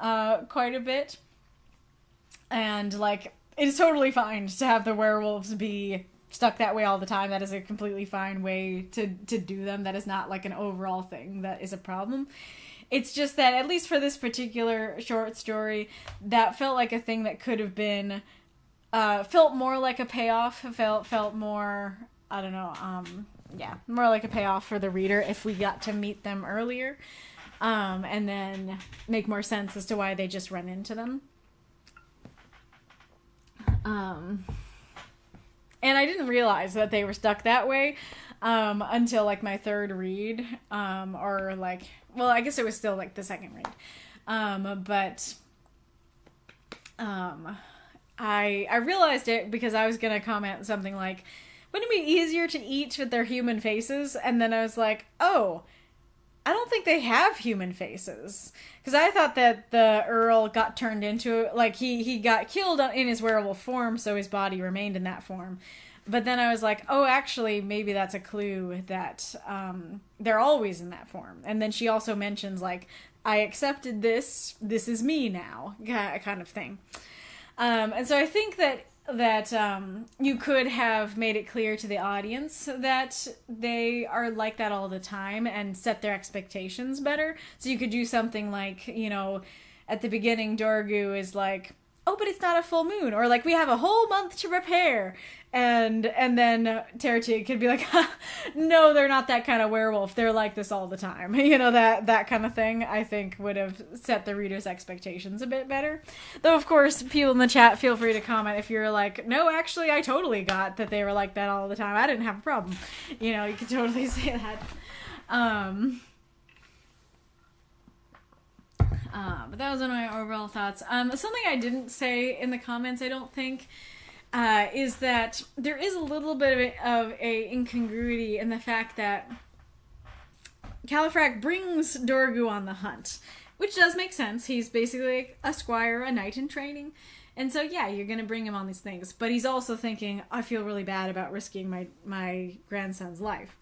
quite a bit. And, like, it is totally fine to have the werewolves be stuck that way all the time. That is a completely fine way to do them. That is not, like, an overall thing that is a problem. It's just that, at least for this particular short story, that felt like a thing that could have been, felt more like a payoff, felt more, I don't know, more like a payoff for the reader if we got to meet them earlier, and then make more sense as to why they just run into them. And I didn't realize that they were stuck that way until, like, my third read, or, like, well, I guess it was still, like, the second read. I realized it because I was gonna comment something like, wouldn't it be easier to eat with their human faces? And then I was like, oh, I don't think they have human faces. Because I thought that the Earl got turned into, like, he got killed in his werewolf form, so his body remained in that form. But then I was like, oh, actually, maybe that's a clue that they're always in that form. And then she also mentions, like, I accepted this is me now, kind of thing. And so I think that you could have made it clear to the audience that they are like that all the time and set their expectations better. So you could do something like, you know, at the beginning, Dorgu is like, oh, but it's not a full moon, or like, we have a whole month to prepare. And then Tertig could be like, no, they're not that kind of werewolf. They're like this all the time. You know, that kind of thing, I think, would have set the reader's expectations a bit better. Though, of course, people in the chat, feel free to comment if you're like, no, actually, I totally got that they were like that all the time. I didn't have a problem. You know, you could totally say that. But that was one of my overall thoughts. Something I didn't say in the comments, I don't think, is that there is a little bit of a incongruity in the fact that Califrac brings Dorgu on the hunt, which does make sense. He's basically a squire, a knight in training, and so yeah, you're gonna bring him on these things. But he's also thinking, I feel really bad about risking my grandson's life,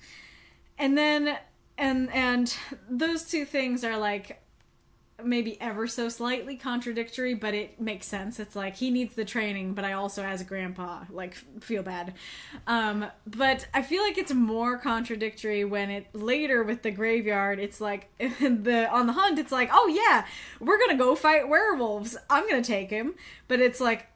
and then and those two things are like maybe ever so slightly contradictory, but it makes sense. It's like, he needs the training, but I also, as a grandpa, like, feel bad. But I feel like it's more contradictory when it later with the graveyard, it's like, on the hunt, it's like, oh yeah, we're gonna go fight werewolves, I'm gonna take him. But it's like,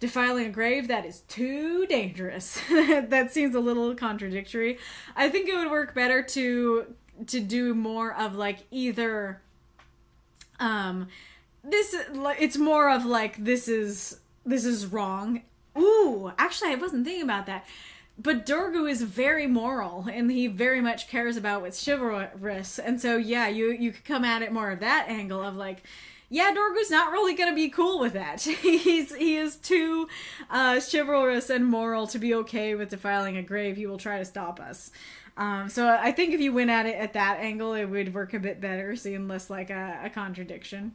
defiling a grave, that is too dangerous. That seems a little contradictory. I think it would work better to do more of, like, either it's more of like, this is wrong. Ooh, actually, I wasn't thinking about that. But Dorgu is very moral, and he very much cares about what's chivalrous. And so, yeah, you could come at it more of that angle of like, yeah, Dorgu's not really gonna be cool with that. He is too chivalrous and moral to be okay with defiling a grave. He will try to stop us. So I think if you went at it at that angle, it would work a bit better, seem less like a contradiction.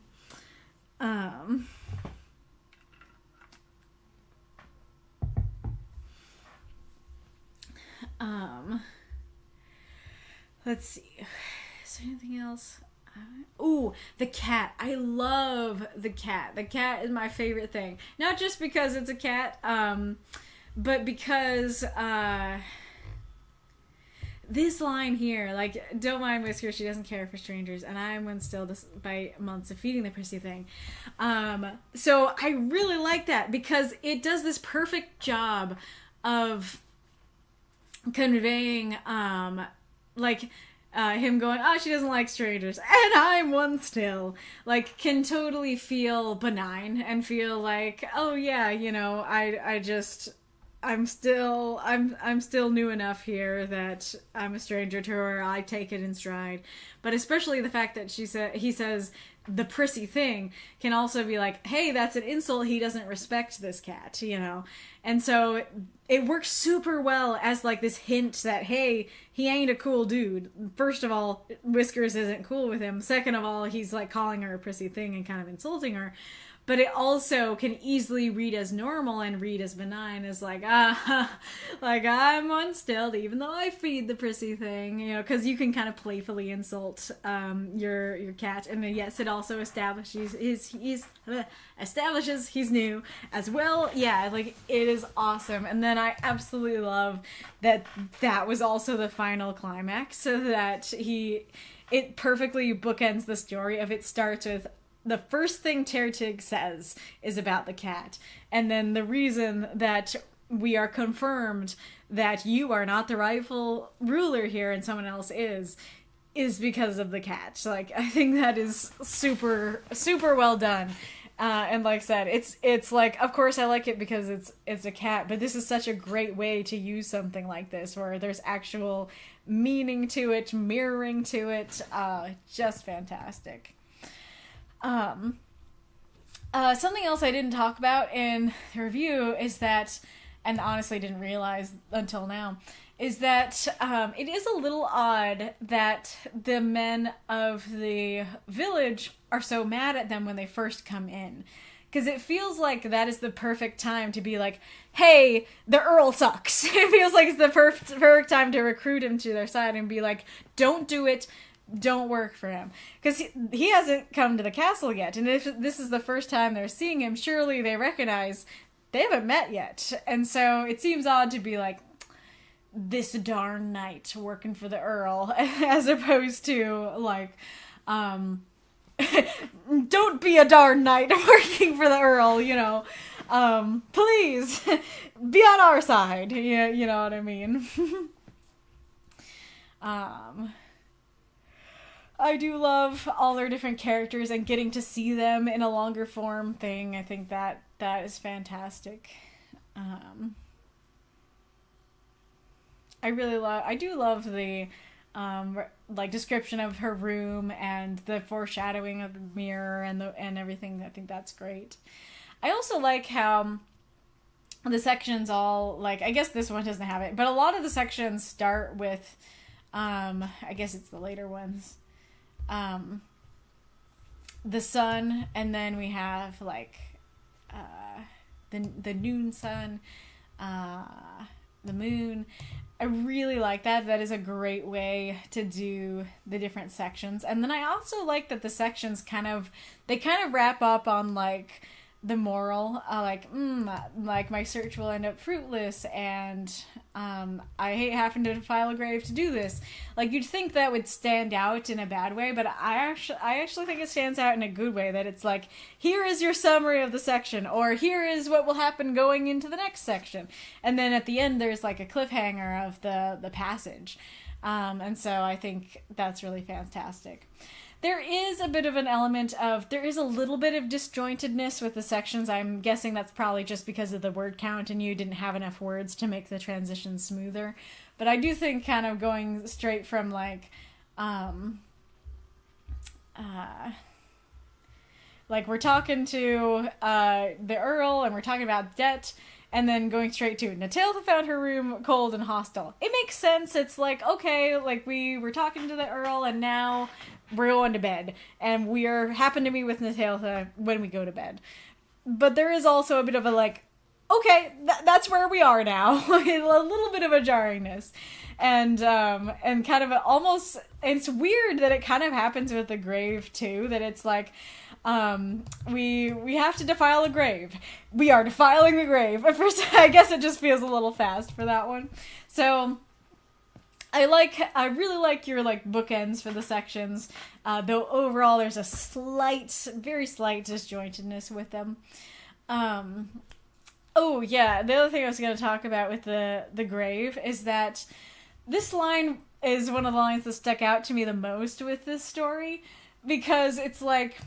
Let's see. Is there anything else? Ooh, the cat. I love the cat. The cat is my favorite thing. Not just because it's a cat, but because, this line here, like, don't mind Whisker, she doesn't care for strangers, and I am one still despite months of feeding the prissy thing. So I really like that because it does this perfect job of conveying, him going, oh, she doesn't like strangers, and I'm one still, like, can totally feel benign and feel like, oh yeah, you know, I just I'm still new enough here that I'm a stranger to her. I take it in stride, but especially the fact that he says the prissy thing can also be like, hey, that's an insult. He doesn't respect this cat, you know, and so it works super well as like this hint that, hey, he ain't a cool dude. First of all, Whiskers isn't cool with him. Second of all, he's like calling her a prissy thing and kind of insulting her. But it also can easily read as normal and read as benign as like, like I'm on still, even though I feed the prissy thing, you know, because you can kind of playfully insult your cat, and yes, it also establishes he's new as well. Yeah, like it is awesome, and then I absolutely love that was also the final climax, so that it perfectly bookends the story of it starts with. The first thing Tertig says is about the cat, and then the reason that we are confirmed that you are not the rightful ruler here and someone else is because of the cat. Like, I think that is super, super well done. And like I said, it's like, of course I like it because it's a cat, but this is such a great way to use something like this where there's actual meaning to it, mirroring to it. Just fantastic. Something else I didn't talk about in the review is that, and honestly didn't realize until now, is that it is a little odd that the men of the village are so mad at them when they first come in. Because it feels like that is the perfect time to be like, hey, the Earl sucks. It feels like it's the perfect time to recruit him to their side and be like, don't do it. Don't work for him, because he hasn't come to the castle yet, and if this is the first time they're seeing him, surely they recognize they haven't met yet, and so it seems odd to be like, this darn knight working for the Earl, as opposed to like, don't be a darn knight working for the Earl, you know, please be on our side, you know what I mean. I do love all their different characters and getting to see them in a longer form thing. I think that is fantastic. I do love the like description of her room and the foreshadowing of the mirror and everything. I think that's great. I also like how the sections all, like, I guess this one doesn't have it, but a lot of the sections start with I guess it's the later ones. The sun, and then we have like the noon sun, the moon. I really like that. That is a great way to do the different sections. And then I also like that the sections kind of wrap up on like the moral, like my search will end up fruitless, and I hate having to defile a grave to do this. Like, you'd think that would stand out in a bad way, but I actually think it stands out in a good way, that it's like, here is your summary of the section, or here is what will happen going into the next section, and then at the end there's like a cliffhanger of the passage, and so I think that's really fantastic. There is a bit of an element of, there is a little bit of disjointedness with the sections. I'm guessing that's probably just because of the word count and you didn't have enough words to make the transition smoother. But I do think kind of going straight from like we're talking to the Earl and we're talking about debt, and then going straight to Natalha found her room cold and hostile. It makes sense. It's like, okay, like we were talking to the Earl and now we're going to bed, and we happen to be with Natalha when we go to bed. But there is also a bit of a like, okay, that's where we are now. A little bit of a jarringness, and kind of almost, it's weird that it kind of happens with the grave too. That it's like, we have to defile a grave. We are defiling the grave. At first, I guess it just feels a little fast for that one. So I really like your like bookends for the sections, though overall there's a very slight disjointedness with them. Oh yeah, the other thing I was going to talk about with the grave is that this line is one of the lines that stuck out to me the most with this story, because it's like,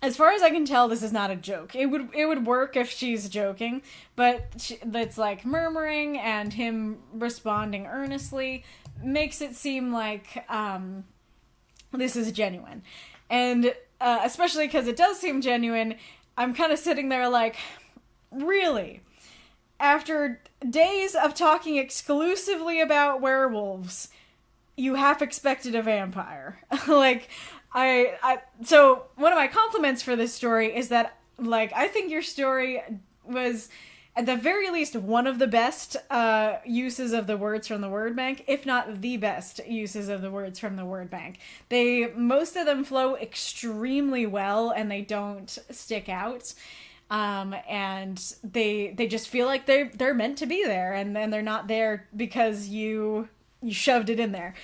as far as I can tell, this is not a joke. It would work if she's joking, but it's like murmuring and him responding earnestly makes it seem like this is genuine. And especially because it does seem genuine, I'm kind of sitting there like, really? After days of talking exclusively about werewolves, you half expected a vampire. Like, so one of my compliments for this story is that, like, I think your story was, at the very least, one of the best uses of the words from the word bank, if not the best uses of the words from the word bank. Most of them flow extremely well, and they don't stick out. And they just feel like they're meant to be there, and they're not there because you shoved it in there.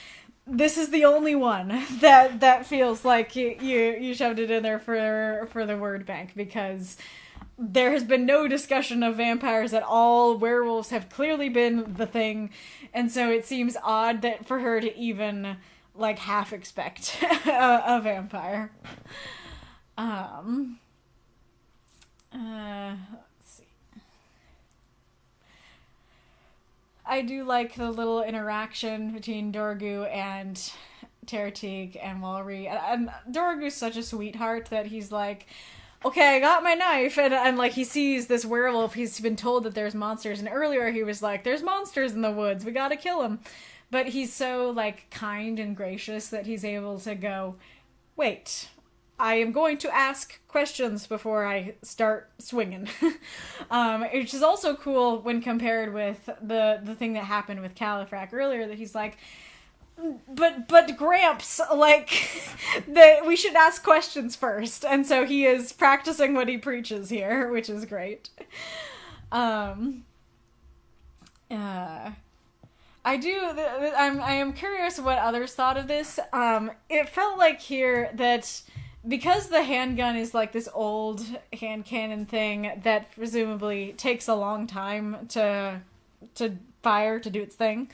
This is the only one that feels like you shoved it in there for the word bank, because there has been no discussion of vampires at all. Werewolves have clearly been the thing, and so it seems odd that for her to even like half expect a vampire. Let's see. I do like the little interaction between Dorgu and Tertig and Walry. And Dorgu's such a sweetheart that he's like, okay, I got my knife. And like, he sees this werewolf. He's been told that there's monsters. And earlier he was like, there's monsters in the woods. We gotta kill them. But he's so like kind and gracious that he's able to go, wait, I am going to ask questions before I start swinging. Which is also cool when compared with the thing that happened with Califrac earlier, that he's like, but Gramps, like, that we should ask questions first. And so he is practicing what he preaches here, which is great. I am curious what others thought of this. It felt like here that, because the handgun is like this old hand cannon thing that presumably takes a long time to fire, to do its thing,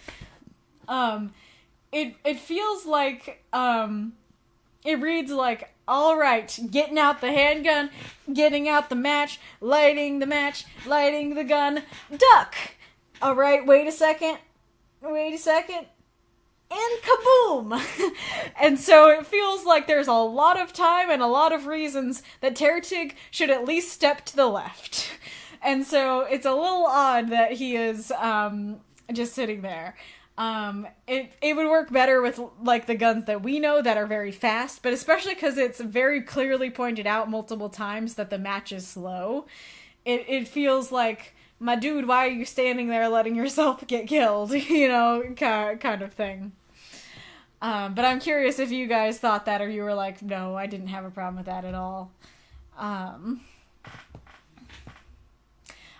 it feels like it reads like, all right, getting out the handgun, getting out the match, lighting the gun, duck. All right, wait a second, and kaboom! And so it feels like there's a lot of time and a lot of reasons that Tertig should at least step to the left. And so it's a little odd that he is just sitting there. It would work better with like the guns that we know that are very fast, but especially because it's very clearly pointed out multiple times that the match is slow. It feels like, my dude, why are you standing there letting yourself get killed? You know, kind of thing. But I'm curious if you guys thought that, or you were like, no, I didn't have a problem with that at all. I'm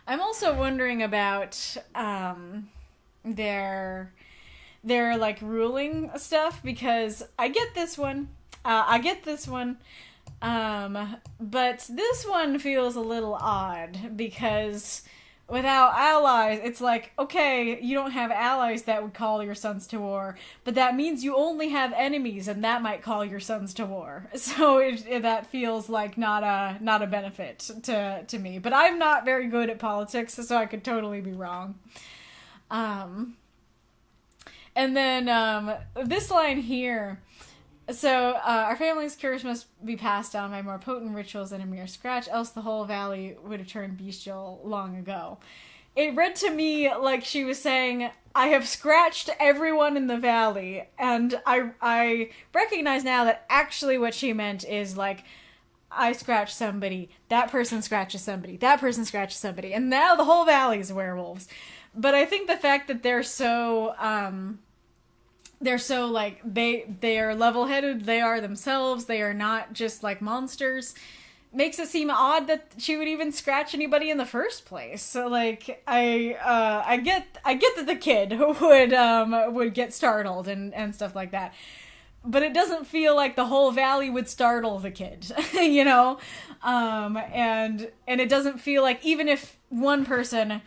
also wondering about their like ruling stuff, because I get this one, but this one feels a little odd, because without allies, it's like, okay, you don't have allies that would call your sons to war, but that means you only have enemies, and that might call your sons to war. So that feels like not a benefit to me. But I'm not very good at politics, so I could totally be wrong. And then this line here. So, our family's curse must be passed down by more potent rituals than a mere scratch, else the whole valley would have turned bestial long ago. It read to me like she was saying, I have scratched everyone in the valley, and I recognize now that actually what she meant is like, I scratch somebody, that person scratches somebody, that person scratches somebody, and now the whole valley is werewolves. But I think the fact that they're so like, they are level-headed, they are themselves, they are not just like monsters, makes it seem odd that she would even scratch anybody in the first place. So like, I get that the kid would get startled and stuff like that, but it doesn't feel like the whole valley would startle the kid, you know? And it doesn't feel like, even if one person,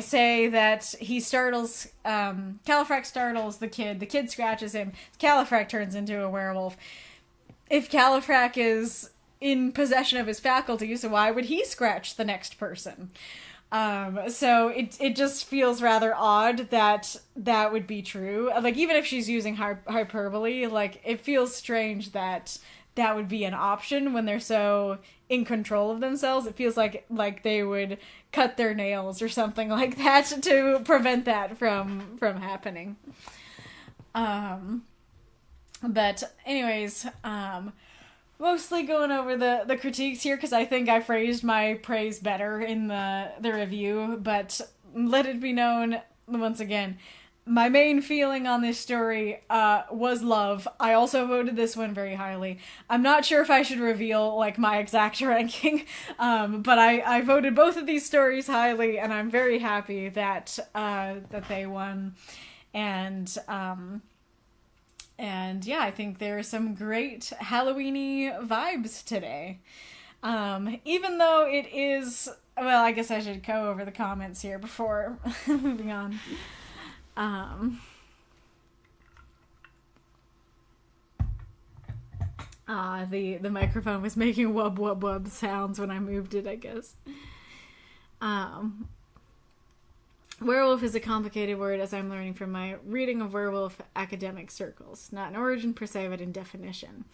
say that he startles, Califrac startles the kid scratches him, Califrac turns into a werewolf. if Califrac is in possession of his faculties, why would he scratch the next person? So it just feels rather odd that that would be true. Like, even if she's using hyperbole, like, it feels strange that that would be an option when they're so in control of themselves. It feels like they would cut their nails or something like that to prevent that from happening. But anyways, mostly going over the critiques here because I think I phrased my praise better in the review, but let it be known once again, my main feeling on this story was love. I also voted this one very highly. I'm not sure if I should reveal like my exact ranking, but I voted both of these stories highly, and I'm very happy that they won. And yeah, I think there are some great Halloween-y vibes today. Even though it is, well, I guess I should go over the comments here before moving on. The microphone was making wub wub wub sounds when I moved it, I guess. Werewolf is a complicated word, as I'm learning from my reading of werewolf academic circles. Not an origin per se, but in definition.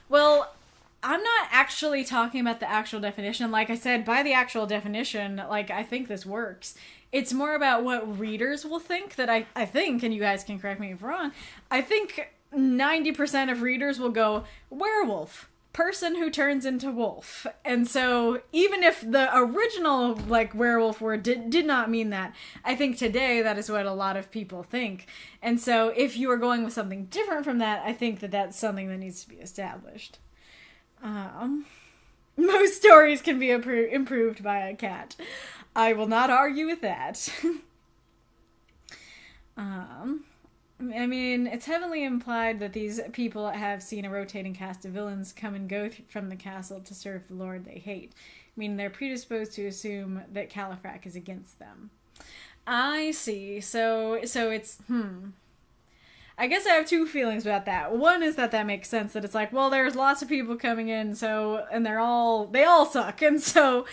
Well, I'm not actually talking about the actual definition. Like I said, by the actual definition, like, I think this works. It's more about what readers will think that I think, and you guys can correct me if I'm wrong, I think 90% of readers will go, werewolf. Person who turns into wolf. And so even if the original like werewolf word did not mean that, I think today that is what a lot of people think. And so if you are going with something different from that, I think that that's something that needs to be established. Most stories can be improved by a cat. I will not argue with that. I mean, it's heavily implied that these people have seen a rotating cast of villains come and go from the castle to serve the lord they hate. I mean, they're predisposed to assume that Califrac is against them. I see. So it's, I guess I have two feelings about that. One is that makes sense, that it's like, well, there's lots of people coming in, so, and they all suck, and so,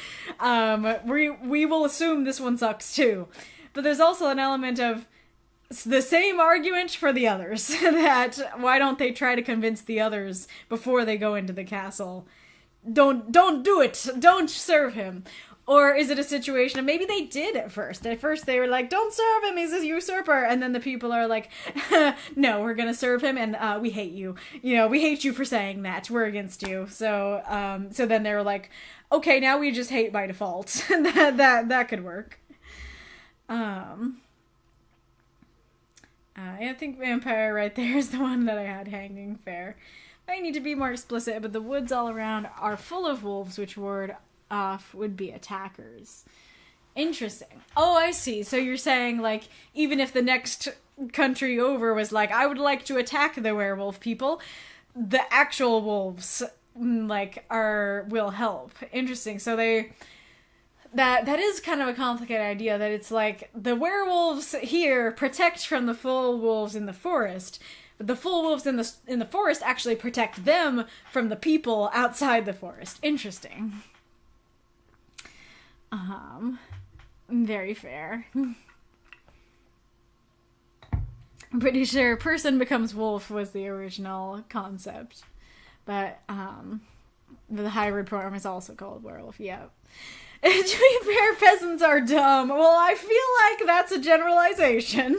we will assume this one sucks too. But there's also an element of, the same argument for the others, that why don't they try to convince the others before they go into the castle? Don't do it! Don't serve him! Or is it a situation of maybe they did at first? At first they were like, don't serve him, he's a usurper! And then the people are like, no, we're gonna serve him, and we hate you. You know, we hate you for saying that. We're against you. So then they were like, okay, now we just hate by default. that could work. I think vampire right there is the one that I had hanging fair. I need to be more explicit, but the woods all around are full of wolves, which ward off would be attackers. Interesting. Oh, I see. So you're saying, like, even if the next country over was like, I would like to attack the werewolf people, the actual wolves, like, will help. Interesting. So that is kind of a complicated idea, that it's like the werewolves here protect from the full wolves in the forest, but the full wolves in the forest actually protect them from the people outside the forest. Interesting. Very fair. I'm pretty sure person becomes wolf was the original concept, but the hybrid form is also called werewolf. Yep. To be fair, peasants are dumb. Well, I feel like that's a generalization.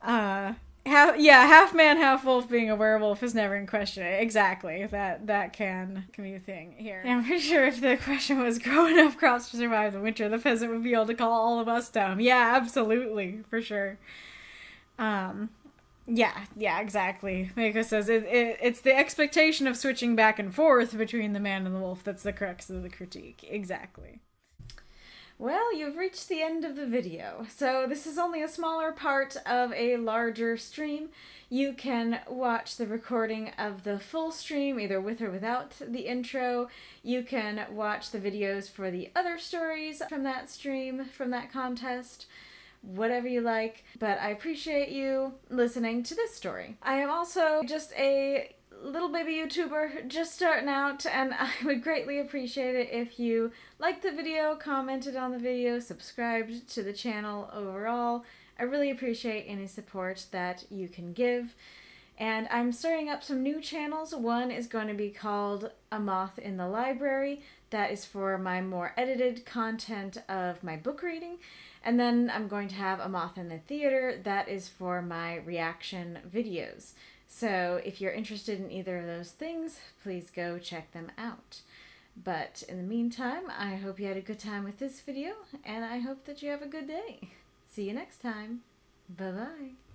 Half man, half wolf being a werewolf is never in question. Exactly. That can be a thing here. Yeah, I'm pretty sure if the question was grow enough crops to survive the winter, the peasant would be able to call all of us dumb. Yeah, absolutely. For sure. Yeah, exactly. Mako says it's the expectation of switching back and forth between the man and the wolf that's the crux of the critique. Exactly. Well, you've reached the end of the video. So this is only a smaller part of a larger stream. You can watch the recording of the full stream, either with or without the intro. You can watch the videos for the other stories from that stream, from that contest. whatever you like. But I appreciate you listening to this story. I am also just a little baby YouTuber just starting out, and I would greatly appreciate it if you liked the video, commented on the video, subscribed to the channel overall. I really appreciate any support that you can give. And I'm starting up some new channels. One is going to be called A Moth in the Library. That is for my more edited content of my book reading. And then I'm going to have A Moth in the Theater. That is for my reaction videos. So if you're interested in either of those things, please go check them out. But in the meantime, I hope you had a good time with this video, and I hope that you have a good day. See you next time. Bye-bye.